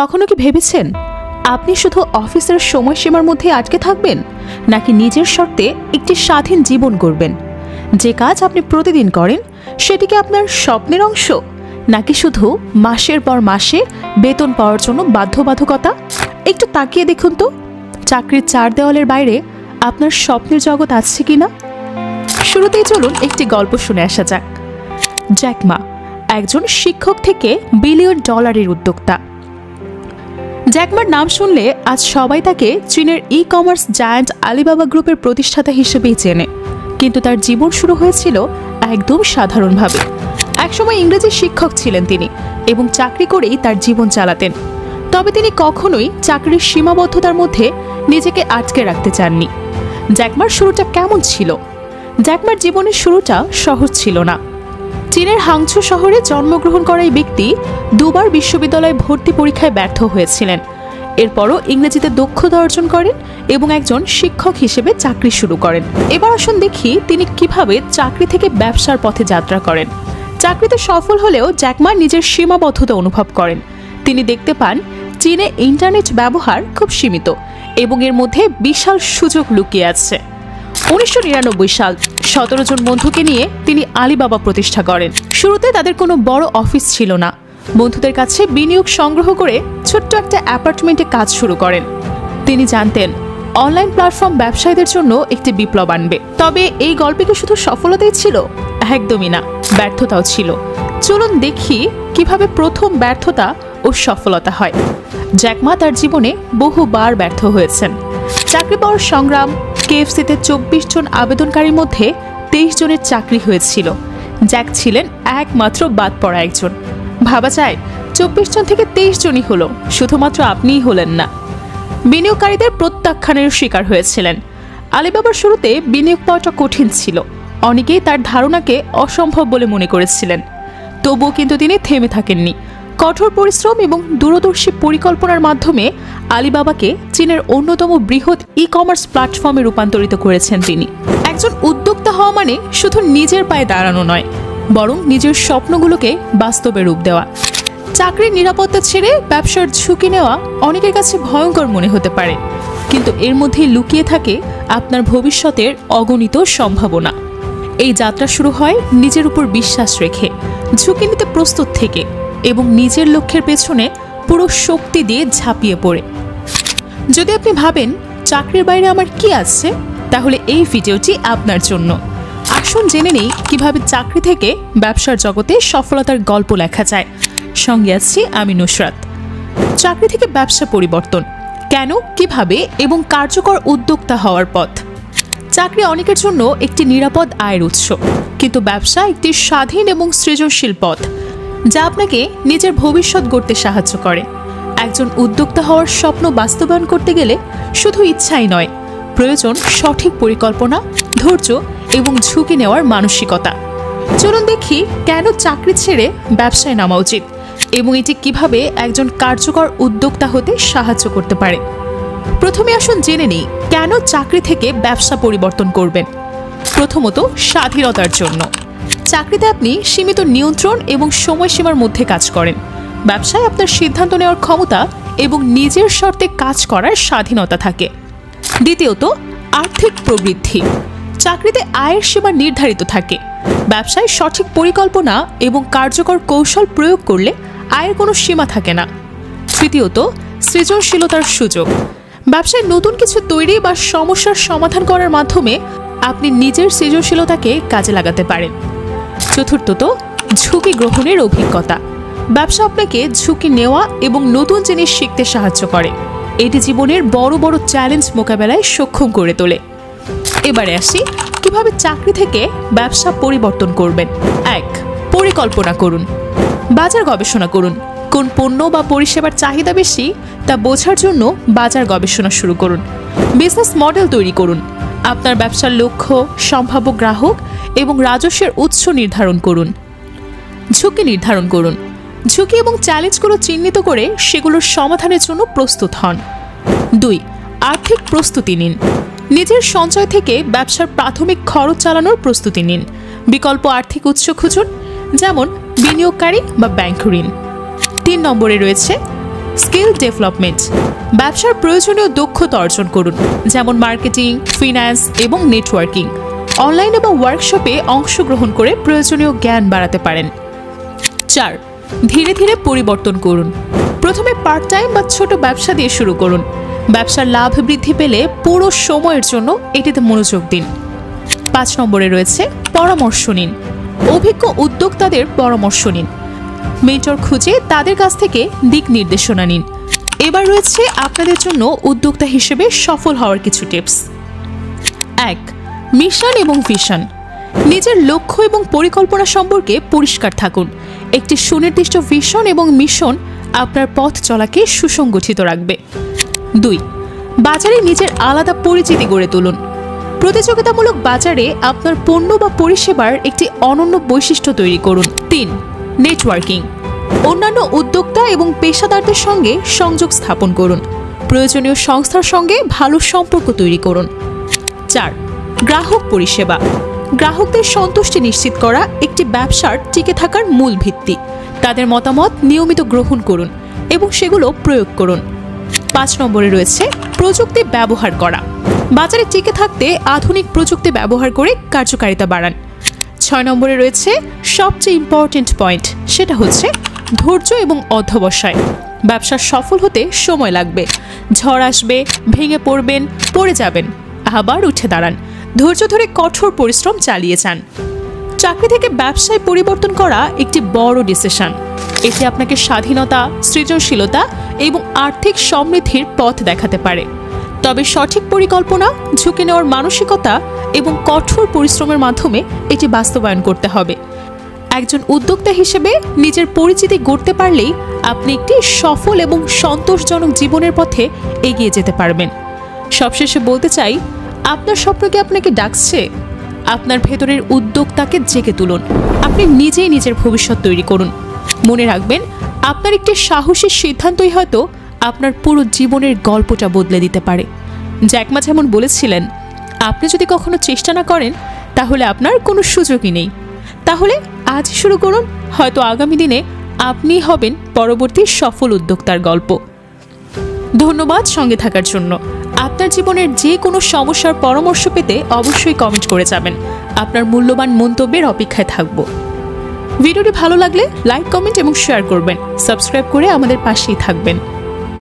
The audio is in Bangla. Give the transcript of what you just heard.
কখনো কি ভেবেছেন আপনি শুধু অফিসের সময়সীমার মধ্যে আটকে থাকবেন, নাকি নিজের শর্তে একটি স্বাধীন জীবন গড়বেন? যে কাজ আপনি প্রতিদিন করেন সেটি কি আপনার স্বপ্নের অংশ, নাকি শুধু মাসের পর মাসে বেতন পাওয়ার জন্য বাধ্যবাধকতা? একটু তাকিয়ে দেখুন তো, চাকরির চার দেওয়ালের বাইরে আপনার স্বপ্নের জগৎ আছে কিনা। শুরুতেই চলুন একটি গল্প শুনে আসা যাক। জ্যাক মা একজন শিক্ষক থেকে $1 বিলিয়ন উদ্যোক্তা। জ্যাক মার নাম শুনলে আজ সবাই তাকে চীনের ই-কমার্স জায়ান্ট আলিবাবা গ্রুপের প্রতিষ্ঠাতা হিসেবেই চেনে, কিন্তু তার জীবন শুরু হয়েছিল একদম সাধারণভাবে। একসময় ইংরেজি শিক্ষক ছিলেন তিনি এবং চাকরি করেই তার জীবন চালাতেন। তবে তিনি কখনোই চাকরির সীমাবদ্ধতার মধ্যে নিজেকে আটকে রাখতে চাননি। জ্যাক মার শুরুটা কেমন ছিল? জ্যাক মার জীবনের শুরুটা সহজ ছিল না। চীনের হাংচু শহরে জন্মগ্রহণ করা এই ব্যক্তি দুবার বিশ্ববিদ্যালয় ভর্তি পরীক্ষায় ব্যর্থ হয়েছিলেন। এরপরও ইংরেজিতে দক্ষতা অর্জন করেন এবং একজন শিক্ষক হিসেবে চাকরি শুরু করেন। এবার আসুন দেখি তিনি কিভাবে চাকরি থেকে ব্যবসার পথে যাত্রা করেন। চাকরিতে সফল হলেও জ্যাক মা নিজের সীমাবদ্ধতা অনুভব করেন। তিনি দেখতে পান চীনে ইন্টারনেট ব্যবহার খুব সীমিত এবং এর মধ্যে বিশাল সুযোগ লুকিয়ে আছে। 1999 সাল 17 জন বন্ধুকে নিয়ে তিনি আলিবাবা প্রতিষ্ঠা করেন। শুরুতে তাদের কোনো বড় অফিস ছিল না। বন্ধুদের কাছে বিনিয়োগ সংগ্রহ করে ছোট্ট একটা অ্যাপার্টমেন্টে কাজ শুরু করেন। তিনি জানতেন অনলাইন প্ল্যাটফর্ম ব্যবসায়ীদের জন্য একটি বিপ্লব আনবে। তবে এই গল্পে কি শুধু সফলতাই ছিল? একদমই না, ব্যর্থতাও ছিল। চলুন দেখি কিভাবে প্রথম ব্যর্থতা ও সফলতা হয়। জ্যাক মা তার জীবনে বহুবার ব্যর্থ হয়েছেন। চাকরি পাওয়ার সংগ্রাম। কেএফসিতে 24 জন আবেদনকারীর মধ্যে 23 জনের চাকরি হয়েছিল। জ্যাক ছিলেন একমাত্র বাদ পড়া একজন। ভাবা যায় 24 জন থেকে 23 জনই হলো, শুধুমাত্র আপনিই হলেন না। বিনিয়োগকারীদের প্রত্যাখ্যানের শিকার হয়েছিলেন। আলিবাবার শুরুতে বিনিয়োগ পাওয়াটা কঠিন ছিল। অনেকেই তার ধারণাকে অসম্ভব বলে মনে করেছিলেন। তবুও কিন্তু তিনি থেমে থাকেননি। কঠোর পরিশ্রম এবং দূরদর্শী পরিকল্পনার মাধ্যমে আলিবাবাকে চীনের অন্যতম বৃহৎ ই-কমার্স প্ল্যাটফর্মে রূপান্তরিত করেছেন তিনি। একজন উদ্যোক্তা হওয়া মানে শুধু নিজের পায়ে দাঁড়ানো নয়, বরং নিজের স্বপ্নগুলোকে বাস্তবে রূপ দেওয়া। চাকরির নিরাপত্তা ছেড়ে ব্যবসার ঝুঁকি নেওয়া অনেকের কাছে ভয়ঙ্কর মনে হতে পারে, কিন্তু এর মধ্যেই লুকিয়ে থাকে আপনার ভবিষ্যতের অগণিত সম্ভাবনা। এই যাত্রা শুরু হয় নিজের উপর বিশ্বাস রেখে, ঝুঁকি নিতে প্রস্তুত থেকে এবং নিজের লক্ষ্যের পেছনে পুরো শক্তি দিয়ে ঝাঁপিয়ে পড়ে। যদি আপনি ভাবেন চাকরির বাইরে আমার কি আছে, তাহলে এই ভিডিওটি আপনার জন্য। আসুন জেনে নেই কিভাবে চাকরি থেকে ব্যবসার জগতে সফলতার গল্প লেখা যায়। সঙ্গে আছি আমি নুসরাত। চাকরি থেকে ব্যবসা পরিবর্তন কেন, কিভাবে এবং কার্যকর উদ্যোক্তা হওয়ার পথ। চাকরি অনেকের জন্য একটি নিরাপদ আয়ের উৎস, কিন্তু ব্যবসা একটি স্বাধীন এবং সৃজনশীল পথ যা আপনাকে নিজের ভবিষ্যৎ গড়তে সাহায্য করে। একজন উদ্যোক্তা হওয়ার স্বপ্ন বাস্তবায়ন করতে গেলে শুধু ইচ্ছাই নয়, প্রয়োজন সঠিক পরিকল্পনা, ধৈর্য এবং ঝুঁকি নেওয়ার মানসিকতা। চলুন দেখি কেন চাকরি ছেড়ে ব্যবসায় নামা উচিত এবং এটি কিভাবে একজন কার্যকর উদ্যোক্তা হতে সাহায্য করতে পারে। প্রথমে আসুন জেনে নিই কেন চাকরি থেকে ব্যবসা পরিবর্তন করবেন। প্রথমত, স্বাধীনতার জন্য। চাকরিতে আপনি সীমিত নিয়ন্ত্রণ এবং সময়সীমার মধ্যে কাজ করেন। ব্যবসায় আপনার সিদ্ধান্ত নেওয়ার ক্ষমতা এবং নিজের শর্তে কাজ করার স্বাধীনতা থাকে। দ্বিতীয়ত, আর্থিক প্রবৃদ্ধি। চাকরিতে আয়ের সীমা নির্ধারিত থাকে। ব্যবসায় সঠিক পরিকল্পনা এবং কার্যকর কৌশল প্রয়োগ করলে আয়ের কোনো সীমা থাকে না। তৃতীয়ত, সৃজনশীলতার সুযোগ। ব্যবসায় নতুন কিছু তৈরি বা সমস্যার সমাধান করার মাধ্যমে আপনি নিজের সৃজনশীলতাকে কাজে লাগাতে পারেন। চতুর্থত, ঝুঁকি গ্রহণের অভিজ্ঞতা। ব্যবসা আপনাকে ঝুঁকি নেওয়া এবং নতুন জিনিস শিখতে সাহায্য করে। এটি জীবনের বড় বড় চ্যালেঞ্জ মোকাবেলায় সক্ষম করে তোলে। এবারে আসি কিভাবে চাকরি থেকে ব্যবসা পরিবর্তন করবেন। 1. পরিকল্পনা করুন। বাজার গবেষণা করুন। কোন পণ্য বা পরিষেবার চাহিদা বেশি তা বোঝার জন্য বাজার গবেষণা শুরু করুন। বিজনেস মডেল তৈরি করুন। আপনার ব্যবসার লক্ষ্য, সম্ভাব্য গ্রাহক এবং রাজস্বের উৎস নির্ধারণ করুন। ঝুঁকি নির্ধারণ করুন। ঝুঁকি এবং চ্যালেঞ্জগুলো চিহ্নিত করে সেগুলোর সমাধানের জন্য প্রস্তুত হন। 2. আর্থিক প্রস্তুতি নিন। নিজের সঞ্চয় থেকে ব্যবসার প্রাথমিক খরচ চালানোর প্রস্তুতি নিন। বিকল্প আর্থিক উৎস খুঁজুন, যেমন বিনিয়োগকারী বা ব্যাংক ঋণ। 3 নম্বরে রয়েছে স্কিল ডেভেলপমেন্ট, ব্যবসার প্রয়োজনীয় দক্ষতা অর্জন করুন, যেমন মার্কেটিং, ফিন্যান্স এবং নেটওয়ার্কিং। অনলাইনে বা ওয়ার্কশপে অংশগ্রহণ করে প্রয়োজনীয় জ্ঞান বাড়াতে পারেন। 4. ধীরে ধীরে পরিবর্তন করুন। প্রথমে পার্ট টাইম বা ছোট ব্যবসা দিয়ে শুরু করুন। ব্যবসার লাভ বৃদ্ধি পেলে পুরো সময়ের জন্য এটিতে মনোযোগ দিন। 5 নম্বরে রয়েছে পরামর্শ নিন। অভিজ্ঞ উদ্যোক্তাদের পরামর্শ নিন। মেন্টর খুঁজে তাদের কাছ থেকে দিক নির্দেশনা নিন। এবার রয়েছে আপনাদের জন্য উদ্যোক্তা হিসেবে সফল হওয়ার কিছু টিপস। 1. মিশন এবং ভিশন। নিজের লক্ষ্য এবং পরিকল্পনা সম্পর্কে পরিষ্কার থাকুন। একটি সুনির্দিষ্ট ভিশন এবং মিশন আপনার পথ চলাকে সুসংগঠিত রাখবে। 2. বাজারে নিজের আলাদা পরিচিতি গড়ে তুলুন। প্রতিযোগিতামূলক বাজারে আপনার পণ্য বা পরিষেবার একটি অনন্য বৈশিষ্ট্য তৈরি করুন। 3. নেটওয়ার্কিং। অন্যান্য উদ্যোক্তা এবং পেশাদারদের সঙ্গে সংযোগ স্থাপন করুন। প্রয়োজনীয় সংস্থার সঙ্গে ভালো সম্পর্ক তৈরি করুন। 4. গ্রাহক পরিষেবা। গ্রাহকদের সন্তুষ্টি নিশ্চিত করা একটি ব্যবসার টিকে থাকার মূল ভিত্তি। তাদের মতামত নিয়মিত গ্রহণ করুন এবং সেগুলো প্রয়োগ করুন। 5 নম্বরে রয়েছে প্রযুক্তি ব্যবহার করা। বাজারে টিকে থাকতে আধুনিক প্রযুক্তি ব্যবহার করে কার্যকারিতা বাড়ান। 6 নম্বরে রয়েছে সবচেয়ে ইম্পর্টেন্ট পয়েন্ট, সেটা হচ্ছে ধৈর্য এবং অধ্যবসায়। ব্যবসা সফল হতে সময় লাগবে। ঝড় আসবে, ভেঙে পড়বেন, পড়ে যাবেন, আবার উঠে দাঁড়ান। ধৈর্য ধরে কঠোর পরিশ্রম চালিয়ে যান। চাকরি থেকে ব্যবসায় পরিবর্তন করা একটি বড় ডিসিশন। এটি আপনাকে স্বাধীনতা, সৃজনশীলতা এবং আর্থিক সমৃদ্ধির পথ দেখাতে পারে। তবে সঠিক পরিকল্পনা, ঝুঁকি নেওয়ার মানসিকতা এবং কঠোর পরিশ্রমের মাধ্যমে এটি বাস্তবায়ন করতে হবে। একজন উদ্যোক্তা হিসেবে নিজের পরিচিতি গড়তে পারলেই আপনি একটি সফল এবং সন্তোষজনক জীবনের পথে এগিয়ে যেতে পারবেন। সবশেষে বলতে চাই, আপনার স্বপ্ন কি আপনাকে ডাকছে? আপনার ভেতরের উদ্যোক্তাকে জেগে তুলুন। আপনি নিজেই নিজের ভবিষ্যৎ তৈরি করুন। মনে রাখবেন, আপনার একটি সাহসী সিদ্ধান্তই হয়তো আপনার পুরো জীবনের গল্পটা বদলে দিতে পারে। জ্যাক মা যেমন বলেছিলেন, আপনি যদি কখনো চেষ্টা না করেন তাহলে আপনার কোনো সুযোগই নেই। তাহলে আজ শুরু করুন, হয়তো আগামী দিনে আপনি হবেন পরবর্তী সফল উদ্যোক্তার গল্প। ধন্যবাদ সঙ্গে থাকার জন্য। আপনার জীবনের যে কোনো সমস্যার পরামর্শ পেতে অবশ্যই কমেন্ট করে যাবেন। আপনার মূল্যবান মন্তব্যের অপেক্ষায় থাকব। ভিডিওটি ভালো লাগলে লাইক, কমেন্ট এবং শেয়ার করবেন। সাবস্ক্রাইব করে আমাদের পাশেই থাকবেন।